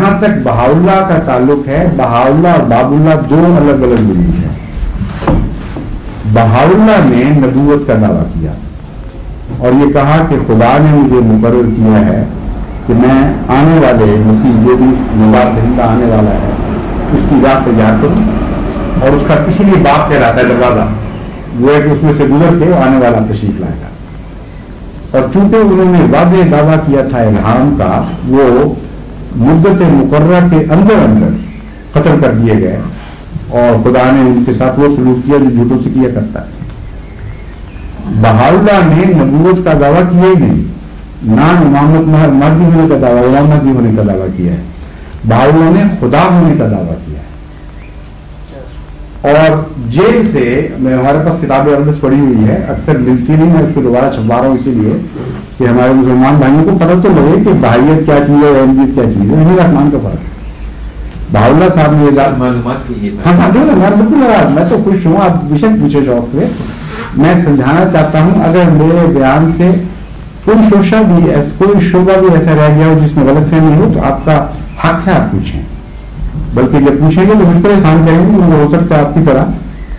جہاں تک بہاؤلہ کا تعلق ہے، بہاؤلہ اور باب اللہ دو الگ الگ بریج ہیں۔ بہاؤلہ نے نبوت کا دعویٰ کیا اور یہ کہا کہ خدا نے مجھے مقرر کیا ہے کہ میں آنے والے مسیح جو بھی نجات دہندہ آنے والا ہے اس کی راہ تیار کروں، اور اس کا اسی لیے باپ کہلاتا ہے دروازہ، وہ ہے کہ اس میں سے گزر کے آنے والا تشریف لائے گا۔ اور چونکہ انہوں نے واضح دعویٰ کیا تھا الہام کا، وہ مدت مقررہ کے اندر اندر قتل کر دیے گئے اور خدا نے ان کے ساتھ وہ سلوک کیا جو جھوٹوں سے کیا کرتا ہے۔ بہاؤلہ نے نبوت کا دعویٰ کیا ہی نہیں، نہ امامت مہدی ہونے کا دعویٰ، امام مہدی ہونے کا دعویٰ کیا ہے، بہاؤلہ نے خدا ہونے کا دعویٰ کیا ہے۔ اور جیل سے ہمارے پاس کتاب اقدس پڑھی ہوئی ہے، اکثر ملتی نہیں، میں اس کو دوبارہ چھپوا رہا ہوں اسی لیے کہ ہمارے مسلمان بھائیوں کو پتہ تو لگے کہ بھائیت کیا چیز ہے اور اہمیت کیا چیز ہے، زمین آسمان کا فرق ہے۔ بہاؤلہ صاحب نے معلومات کیجیے۔ ہاں بالکل ناراض، میں تو خوش ہوں، آپ بے شک پوچھے شوق سے۔ میں سمجھانا چاہتا ہوں اگر میرے بیان سے کوئی شعبہ بھی ایسا رہ گیا ہو جس میں غلط فہمی ہو تو آپ کا حق ہے، آپ پوچھیں، بلکہ جب پوچھیں گے تو مجھ پر احسان کریں گے، وہ ہو سکتا ہے آپ کی طرح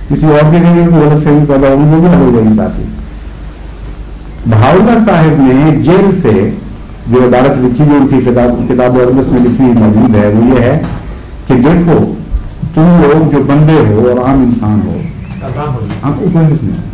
کسی اور کے لیے بھی غلط فہمی پیدا ہوگی، وہ بھی حل ہو جائے گی ساتھ ہی۔ بہاؤلہ صاحب نے جیل سے جو عبارت لکھی جو ان کی کتاب اقدس میں لکھی موجود ہے وہ یہ ہے کہ دیکھو تم لوگ جو بندے ہو اور عام انسان ہو، آپ کو کوئی نہیں،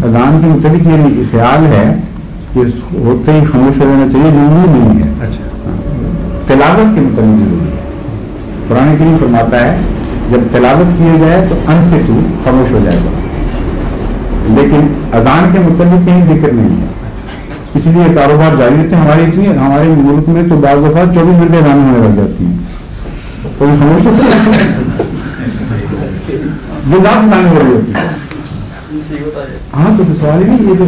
اذان کے متعلق یہ خیال ہے کہ ہوتے ہی خاموش ہو جانا چاہیے، ضروری نہیں ہے، تلاوت کے متعلق ضروری ہے۔ قرآن کریم فرماتا ہے جب تلاوت کیا جائے تو ان سے تو خاموش ہو جائے گا، لیکن اذان کے متعلق کہیں ذکر نہیں ہے، اس لیے کاروبار جاری رہتے ہیں۔ ہمارے ملک میں تو بعض دفعہ 24 گھنٹے اذان ہونے لگ جاتی ہیں، کوئی خاموش ہوتا ہے جو رات لانے والی ہوتی ہے۔ ہاں تو سوال نہیں، یہ تو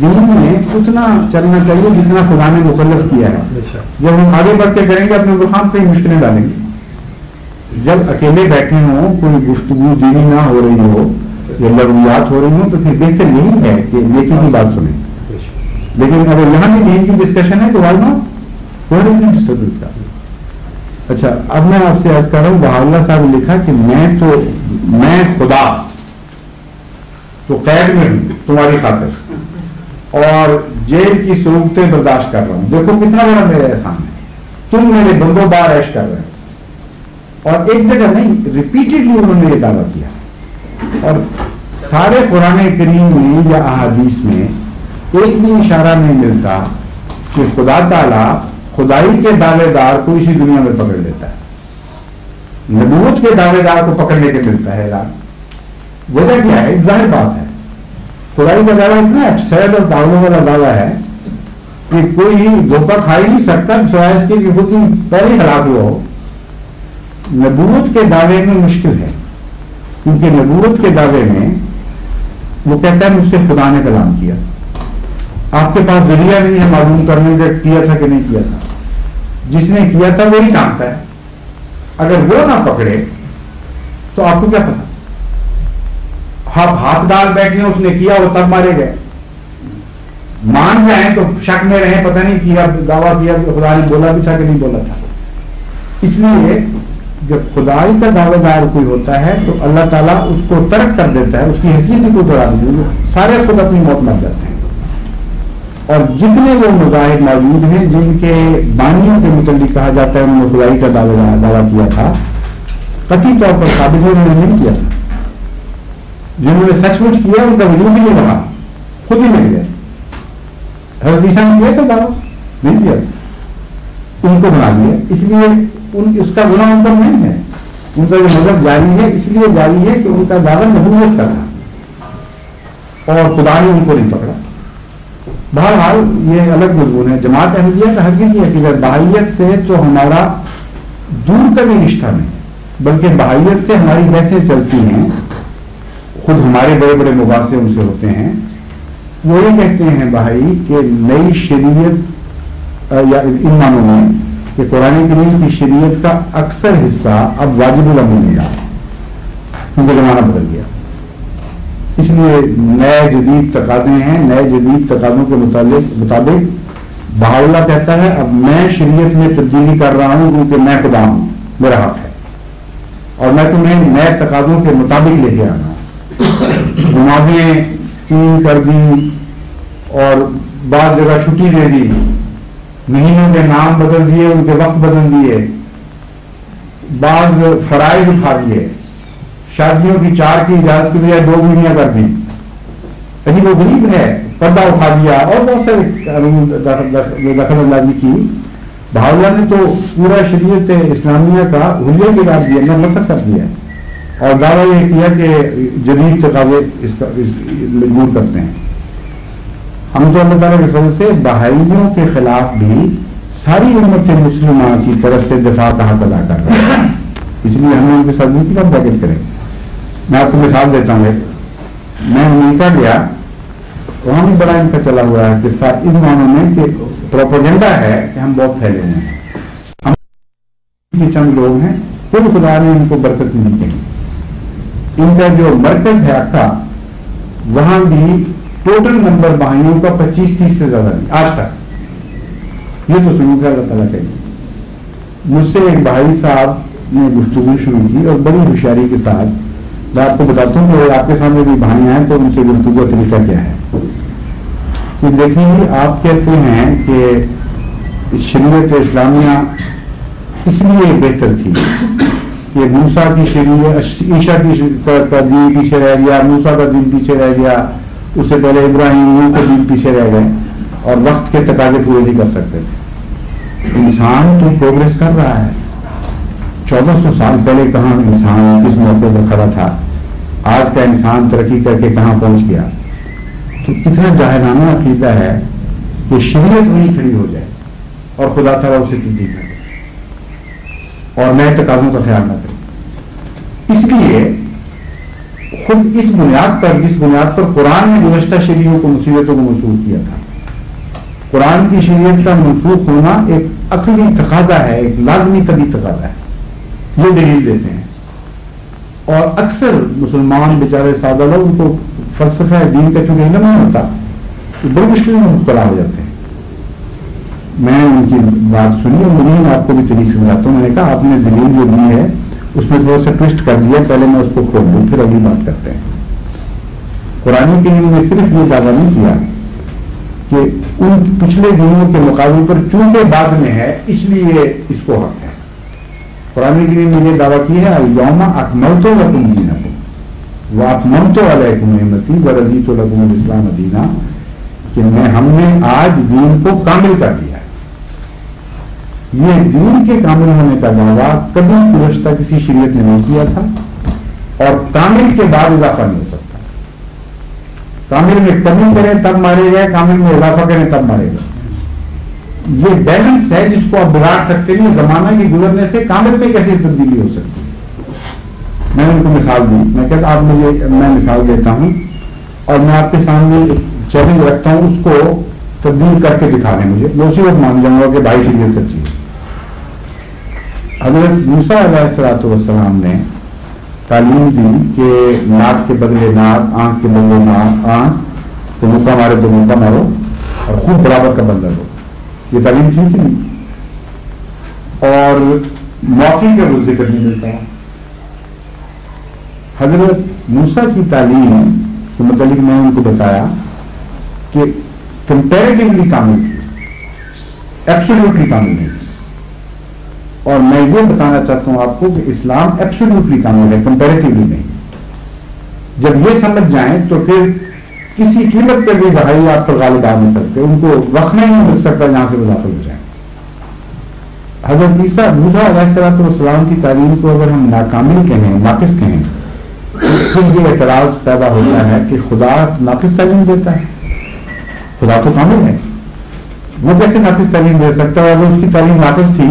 دین میں اتنا چلنا چاہیے جتنا خدا نے مکلف کیا ہے۔ جب ہم آگے بڑھ کے کریں گے اپنے برخان کئی مشکلیں ڈالیں گے۔ جب اکیلے بیٹھے ہوں، کوئی گفتگو دینی نہ ہو رہی ہو یا لغویات ہو رہی ہوں تو پھر بہتر یہی ہے کہ نیکی کی بات سنیں، لیکن اگر یہاں بھی دین کی ڈسکشن ہے تو واضح کوئی نہیں ڈسٹربنس کا۔ اچھا، اب میں آپ سے عرض کر رہا ہوں، بہاؤلہ صاحب نے لکھا کہ میں خدا تو قید میں ہوں تمہاری خاطر اور جیل کی سوگتیں برداشت کر رہا ہوں، دیکھو کتنا بڑا میرا احسان ہے، تم میرے بندوں بار عیش کر رہے ہو۔ اور ایک جگہ نہیں، ریپیٹڈلی انہوں نے یہ دعویٰ کیا، اور سارے قرآن کریم میں یا احادیث میں ایک بھی اشارہ نہیں ملتا کہ خدا تعالیٰ خدائی کے دعوے دار کو اسی دنیا میں پکڑ لیتا ہے، نبوت کے دعوے دار کو پکڑنے کے ملتا ہے اعلان۔ وجہ کیا ہے؟ ظاہر بات ہے، خدائی کا دعویٰ اتنا ایبسرڈ اور تعاون والا دعویٰ ہے کہ کوئی دھوکہ کھا ہی نہیں سکتا سوائے اس کے کہ خود ہی پہلے ہلاک ہوا ہو۔ نبوت کے دعوے میں مشکل ہے، کیونکہ نبوت کے دعوے میں وہ کہتا ہے مجھ سے خدا نے کلام کیا، آپ کے پاس ذریعہ نہیں ہے معلوم کرنے کا کیا تھا کہ نہیں کیا تھا، جس نے کیا تھا وہی جانتا ہے، اگر وہ نہ پکڑے تو آپ کو کیا پتا؟ آپ ہاتھ ڈال بیٹھے ہیں اس نے کیا وہ تب مارے گئے، مان جائیں تو شک میں رہیں پتہ نہیں کیا دعویٰ کیا کہ خدا نے بولا بھی تھا کہ نہیں بولا تھا۔ اس لیے جب خدائی کا دعوے دار کوئی ہوتا ہے تو اللہ تعالیٰ اس کو ترک کر دیتا ہے، اس کی حیثیت کو دوڑا دیتا ہے، سارے خود اپنی موت مر جاتے ہیں۔ اور جتنے وہ مذاہب موجود ہیں جن کے بانیوں کے متعلق کہا جاتا ہے انہوں نے خدائی کا دعویٰ کیا تھا، قطعی طور پر ثابت ہے انہوں نے نہیں کیا تھا۔ جنہوں نے سچ مچ کیا ان کا وجود ہی نہیں رہا، خود ہی مل گئے۔ حضرت عیسیٰ نے کیا تھا دعویٰ؟ نہیں کیا، ان کو بنا لیا، اس لیے اس کا گناہ ان پر نہیں ہے، ان کا جو مذہب جاری ہے اس لیے جاری ہے کہ ان کا دعویٰ نبوت کا تھا اور خدا نے ان کو نہیں پکڑا۔ بہرحال یہ الگ مضمون ہے۔ جماعت احمدیہ کا ہرگز یہ ہے کہ بہائیت سے تو ہمارا دور کا بھی رشتہ نہیں، بلکہ بہائیت سے ہماری بحثیں چلتی ہیں، خود ہمارے بڑے بڑے مباحثے ان سے ہوتے ہیں۔ وہ یہ کہتے ہیں بھائی کہ نئی شریعت یا ان معنوں میں کہ قرآن کریم کی شریعت کا اکثر حصہ اب واجب العمل نہیں رہا، کیونکہ زمانہ بدل گیا، اس لیے نئے جدید تقاضے ہیں، نئے جدید تقاضوں کے مطابق بہاؤاللہ کہتا ہے اب میں شریعت میں تبدیلی کر رہا ہوں کیونکہ میں خدا ہوں، میرا حق ہے، اور میں تمہیں نئے تقاضوں کے مطابق لے کے آنا ہوں۔ نمازیں 3 کر دی اور بعض جگہ چھٹی دے دی، مہینوں کے نام بدل دیے، ان کے وقت بدل دیے، بعض فرائض اٹھا دیے، شادیوں کی 4 کی اجازت کی بجائے 2 مہینیاں کر دی، عجیب و غریب ہے، پردہ اٹھا دیا، اور بہت سارے دخل اندازی کی۔ بہاؤاللہ نے تو پورا شریعت اسلامیہ کا حلیہ بگاڑ دیا، نسخ کر دیا، اور دعویٰ یہ کیا کہ جدید تقاضے اس کا مجبور کرتے ہیں۔ ہم تو اللہ تعالیٰ کے فضل سے بہائیوں کے خلاف بھی ساری امت مسلمہ کی طرف سے دفاع کا حق ادا کر رہے ہیں، اس لیے ہمیں ان کے ساتھ بھی کب بیٹھ کریں۔ میں آپ کو مثال دیتا ہوں، میں امریکہ گیا، وہاں بھی بڑا ان کا چلا ہوا ہے قصہ ان معنوں میں کہ پروپیگنڈا ہے کہ ہم بہت پھیلے ہوئے ہیں، ہم چند لوگ ہیں، خود خدا نے ان کو برکت نہیں کہی۔ ان کا جو مرکز ہے اکا، وہاں بھی ٹوٹل نمبر بہائیوں کا 25-30 سے زیادہ نہیں آج تک۔ یہ تو سنو کہ اللہ تعالیٰ کہی۔ مجھ سے ایک بھائی صاحب نے گفتگو شروع کی اور بڑی ہوشیاری کے ساتھ، میں آپ کو بتاتا ہوں کہ آپ کے سامنے بھی بھائی آئے تو ان سے گفتگو کا طریقہ کیا ہے کہ دیکھیں گے، آپ کہتے ہیں کہ شریعت اسلامیہ اس لیے بہتر تھی کہ موسیٰ کی شریعت، عیسیٰ کا دین پیچھے رہ گیا، موسیٰ کا دین پیچھے رہ گیا، اس سے پہلے ابراہیم کے دین پیچھے رہ گئے اور وقت کے تقاضے پورے نہیں کر سکتے تھے۔ انسان تو پروگریس کر رہا ہے، 1400 سال پہلے کہاں انسان کس موقع پر کھڑا تھا، آج کا انسان ترقی کر کے کہاں پہنچ گیا۔ تو کتنا جاہلانہ عقیدہ ہے کہ شریعت وہیں کھڑی ہو جائے اور خدا تعالیٰ اسے تبدیل کر دے اور نئے تقاضوں کا خیال نہ کرے۔ اس لیے خود اس بنیاد پر، جس بنیاد پر قرآن نے گزشتہ شریعتوں کو مصیبتوں کو منسوخ کیا تھا، قرآن کی شریعت کا منسوخ ہونا ایک عقلی تقاضا ہے، ایک لازمی طبی تقاضا ہے، یہ دلیل دیتے ہیں۔ اور اکثر مسلمان بیچارے سادہ لوگ، ان کو فلسفہ دین کا چونکہ علم نہیں ہوتا، تو بڑی مشکل میں مبتلا ہو جاتے ہیں۔ میں ان کی بات سنی اور مجھے میں آپ کو بھی طریق سمجھاتا ہوں۔ میں نے کہا آپ نے دلیل جو دی ہے اس میں تھوڑا سا ٹوسٹ کر دیا، پہلے میں اس کو کھول دوں پھر اگلی بات کرتے ہیں۔ قرآن کریم نے صرف یہ دعویٰ نہیں کیا کہ ان پچھلے دنوں کے مقابلے پر چونکہ بعد میں ہے اس لیے اس کو حق ہے۔ قرآن کریم نے یہ دعویٰ کی ہے الیوم اکملت لکم دینکم واتممت علیکم نعمتی ورضیت لکم الاسلام دینا، کہ ہم نے آج دین کو کامل کر دیا ہے۔ یہ دین کے کامل ہونے کا دعویٰ کبھی گزشتہ کسی شریعت نے نہیں کیا تھا، اور کامل کے بعد اضافہ نہیں ہو سکتا۔ کامل میں کمی کریں تب مارے گئے، کامل میں اضافہ کریں تب مارے گئے۔ یہ بیلنس ہے جس کو آپ بگاڑ سکتے نہیں۔ زمانہ کے گزرنے سے کامل میں کیسے تبدیلی ہو سکتی ہے؟ میں نے ان کو مثال دی، میں کہتا آپ مجھے، میں مثال دیتا ہوں اور میں آپ کے سامنے چیلنج رکھتا ہوں، اس کو تبدیل کر کے دکھا دیں مجھے، میں اسی وقت مان جاؤں گا کہ بھائی شریعت سچی ہے۔ حضرت موسیٰ علیہ السلام نے تعلیم دی کہ ناک کے بدلے ناک، آنکھ کے بدلے آنکھ، تو مکہ مارے تو مکہ مارو اور خوب برابر کا بدلہ دو۔ یہ تعلیم تھی کہ نہیں؟ اور معافی کا وہ ذکر نہیں ملتا۔ حضرت موسیٰ کی تعلیم کے متعلق میں ان کو بتایا کہ کمپیریٹیولی کامل تھی، ایبسولوٹلی کامل نہیں تھی۔ اور میں یہ بتانا چاہتا ہوں آپ کو کہ اسلام ایبسولوٹلی کامل ہے، کمپیریٹیولی نہیں۔ جب یہ سمجھ جائیں تو پھر کسی قیمت پہ بھی بھائی آپ پر غالب آ نہیں سکتے، ان کو وقت نہیں مل سکتا جہاں سے وہ داخل ہو جائیں۔ حضرت موسیٰ علیہ السلام کی تعلیم کو اگر ہم ناکامل کہیں، ناقص کہیں، تو پھر یہ اعتراض پیدا ہوتا ہے کہ خدا ناقص تعلیم دیتا ہے؟ خدا تو کامل ہے، وہ کیسے ناقص تعلیم دے سکتا ہے؟ اگر اس کی تعلیم ناقص تھی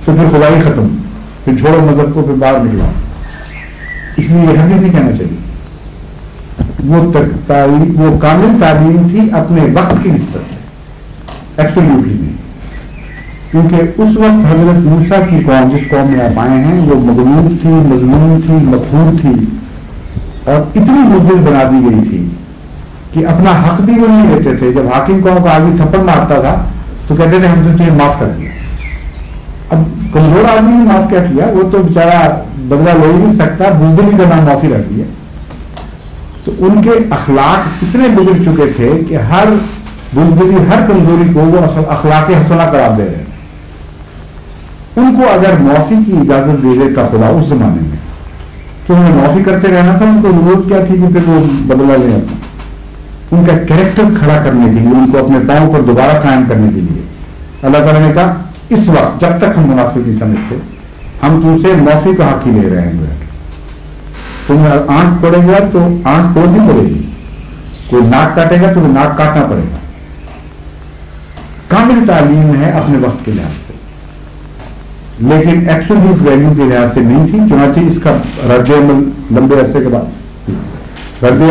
تو پھر خدا ہی ختم، پھر چھوڑو مذہب کو، پھر باہر نکلا۔ اس لیے یہ ہرگز نہیں کہنا چاہیے۔ وہ کامل تعلیم تھی اپنے وقت کی نسبت سے، ایبسولوٹلی نہیں، کیونکہ اس وقت حضرت موسیٰ کی قوم، جس قوم میں آپ آئے ہیں، وہ مغلوب تھی، مظلوم تھی، مقہور تھی، اور اتنی مضبوط بنا دی گئی تھی کہ اپنا حق بھی وہ نہیں لیتے تھے۔ جب حاکم قوم کا آدمی تھپڑ مارتا تھا تو تو کہتے تھے ہم تو تجھے معاف کر دیا. اب کمزور آدمی نے معاف کیا کیا, وہ تو بیچارہ بدلہ لے ہی نہیں سکتا, بزدلی کا نام معافی رکھ دیا. تو ان کے اخلاق اتنے بگڑ چکے تھے کہ ہر بزدلی, ہر کمزوری کو وہ اخلاق حسنہ قرار دے رہے. ان کو اگر معافی کی اجازت دے دیتا خدا اس زمانے میں تو انہیں معافی کرتے رہنا تھا. ان کو ضرورت کیا تھی کہ پھر وہ بدلہ لے آتا. ان کا کریکٹر کھڑا کرنے کے لیے, ان کو اپنے پاؤں پر دوبارہ قائم کرنے کے لیے اللہ تعالیٰ نے کہا اس وقت جب تک ہم مناسب نہیں سمجھتے ہم تم سے معافی کا حق ہی لے رہے ہیں. تم آنکھ پڑے گا تو آنکھ توڑنی پڑے گی, کوئی ناک کاٹے گا تو ناک کاٹنا پڑے گا. کامل تعلیم ہے اپنے وقت کے لحاظ سے, لیکن ایبسولوٹ ویلیو کے لحاظ سے نہیں تھی. چنانچہ اس کا رد عمل لمبے عرصے کے بعد رد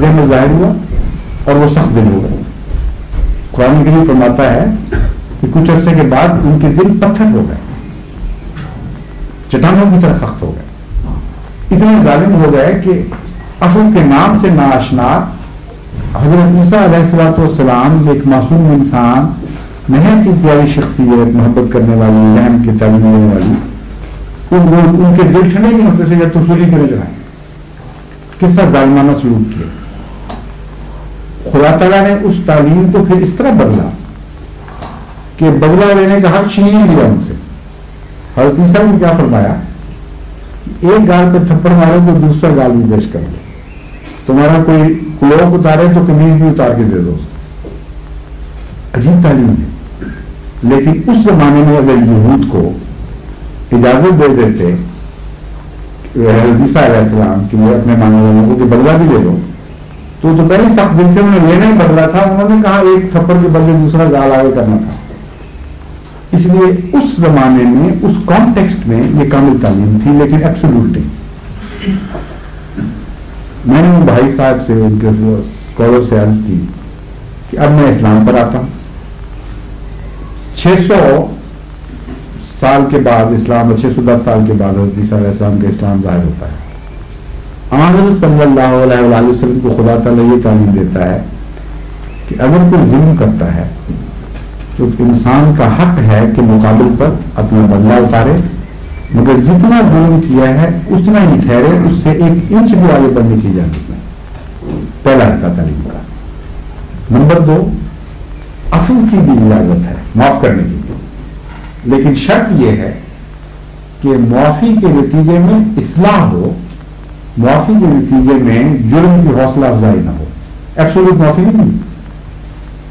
عمل ظاہر ہوا اور وہ سخت دل ہو گئے. قرآن کریم فرماتا ہے کہ کچھ عرصے کے بعد ان کے دل پتھر ہو گئے, چٹانوں کی طرح سخت ہو گئے, اتنے ظالم ہو گئے کہ عفو کے نام سے ناآشنا حضرت عیسیٰ علیہ الصلوۃ والسلام ایک معصوم انسان, نہایت ہی پیاری شخصیت, محبت کرنے والی, رحم کی تعلیم دینے والی, ان کے دل ٹھنڈے نہیں ہوتے تھے جب تو سولی کرے جائیں. کس طرح ظالمانہ سلوک کیا. خدا تعالیٰ نے اس تعلیم کو پھر اس طرح بدلا کہ بدلہ لینے کا حق چھین ہی لیا ان سے. حضرت عیسیٰ نے کیا فرمایا, ایک گال پہ تھپڑ مارے تو دوسرا گال بھی پیش کر لو, تمہارا کوئی کلوک اتارے تو قمیض بھی اتار کے دے دو. عجیب تعلیم ہے. لیکن اس زمانے میں اگر یہود کو اجازت دے دیتے حضرت عیسیٰ علیہ السلام کہ وہ اپنے ماننے والوں کو کہ بدلہ بھی لے لو, تو پہلے سخت دل سے انہیں لینا ہی بدلا تھا. انہوں نے کہا ایک تھپڑ کے بدلے دوسرا گال آگے کرنا تھا. اس لیے اس زمانے میں اس کانٹیکسٹ میں یہ کامل تعلیم تھی, لیکن ایبسولوٹ نہیں. میں نے ان بھائی صاحب سے, ان کے اسکالر سے عرض کی کہ اب میں اسلام پر آتا ہوں. 600 سال کے بعد اسلام, 610 سال کے بعد حضرت عیسیٰ علیہ السلام کا اسلام ظاہر ہوتا ہے. حضرت صلی اللہ علیہ وآلہ وسلم کو خدا تعالیٰ یہ تعلیم دیتا ہے کہ اگر کوئی ظلم کرتا ہے تو انسان کا حق ہے کہ مقابل پر اپنا بدلہ اتارے, مگر جتنا ظلم کیا ہے اتنا ہی ٹھہرے, اس سے 1 انچ بھی آگے بڑھنے کی اجازت نہیں. پہلا حصہ تعلیم کا. نمبر 2, عفو کی بھی اجازت ہے, معاف کرنے کی بھی, لیکن شرط یہ ہے کہ معافی کے نتیجے میں اصلاح ہو, معافی کے نتیجے میں جرم کی حوصلہ افزائی نہ ہو. ایبسولوٹ معافی نہیں.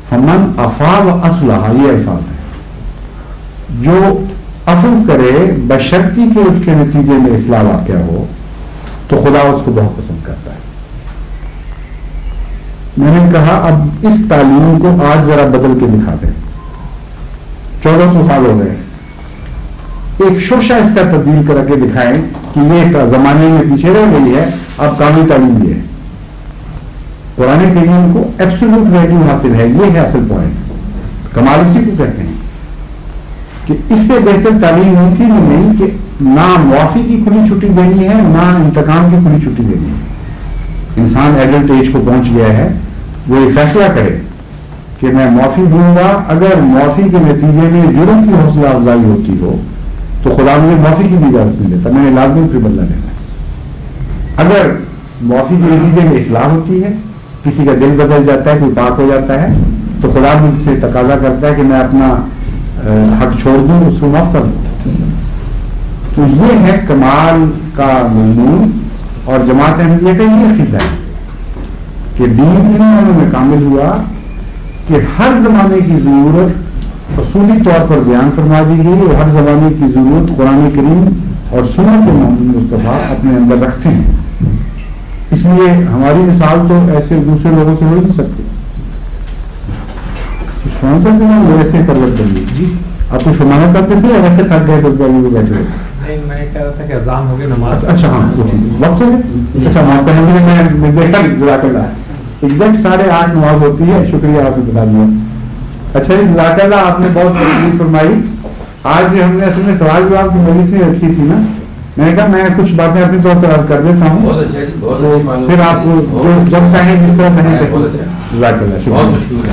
فمن عفا و اصلح, یہ الفاظ ہیں. جو عفو کرے بشرطی کہ اس کے نتیجے میں اصلاح واقع ہو تو خدا اس کو بہت پسند کرتا ہے. میں نے کہا اب اس تعلیم کو آج ذرا بدل کے دکھا دیں. 1400 سال ہو گئے, ایک شوشہ اس کا تبدیل کر کے دکھائیں کہ یہ زمانے میں پیچھے رہ گئی ہے. اب کامل تعلیم یہ ہے. قرآن کریم کو ایبسولوٹ ویلیو حاصل ہے, یہ ہے اصل پوائنٹ. کمال اسی کو کہتے ہیں کہ اس سے بہتر تعلیم ممکن ہی نہیں کہ نہ معافی کی کھلی چھٹی دینی ہے, نہ انتقام کی کھلی چھٹی دینی ہے. انسان ایڈلٹ ایج کو پہنچ گیا ہے, وہ یہ فیصلہ کرے کہ میں معافی دوں گا. اگر معافی کے نتیجے میں جرم کی حوصلہ افزائی ہوتی ہو تو خدا مجھے معافی کی بھی اجازت نہیں دیتا, میں نے لازمی پھر بدلہ لینا ہے. اگر معافی کے نتیجے میں اصلاح ہوتی ہے, کسی کا دل بدل جاتا ہے, کوئی پاک ہو جاتا ہے, تو خدا مجھ سے تقاضا کرتا ہے کہ میں اپنا حق چھوڑ دوں, اس کو معاف کر دوں. تو یہ ہے کمال کا مضمون. اور جماعت احمدیہ کا یہ عقیدہ ہے کہ دین ان معنوں میں کامل ہوا کہ ہر زمانے کی ضرورت اصولی طور پر بیان فرما دی گئی, اور ہر زمانے کی ضرورت قرآن کریم اور سنت محمد مصطفیٰ اپنے اندر رکھتے ہیں. اس لیے ہماری مثال تو ایسے دوسرے لوگوں سے ہو نہیں سکتی. کون سا دن ویسے پرورت کریے. جی آپ کچھ فرمانا چاہتے تھے یا ویسے تھک گئے تو بیٹھے ہوئے؟ میں کہہ رہا تھا کہ اذان ہو گئی, نماز. اچھا ہاں وقت ہو گیا. اچھا معاف کرنا, میں دیکھا جزاک اللہ ایگزیکٹ 8:30 نماز ہوتی ہے. شکریہ آپ نے بتا دیا. اچھا جی جزاک اللہ, آپ نے بہت تشریف فرمائی. آج ہم نے اصل میں سوال جواب کی مجلس نہیں رکھی تھی نا, میں نے کہا میں کچھ باتیں اپنی طور پر عرض کر دیتا ہوں, پھر آپ جب چاہیں جس طرح کہیں. جزاک اللہ, شکریہ.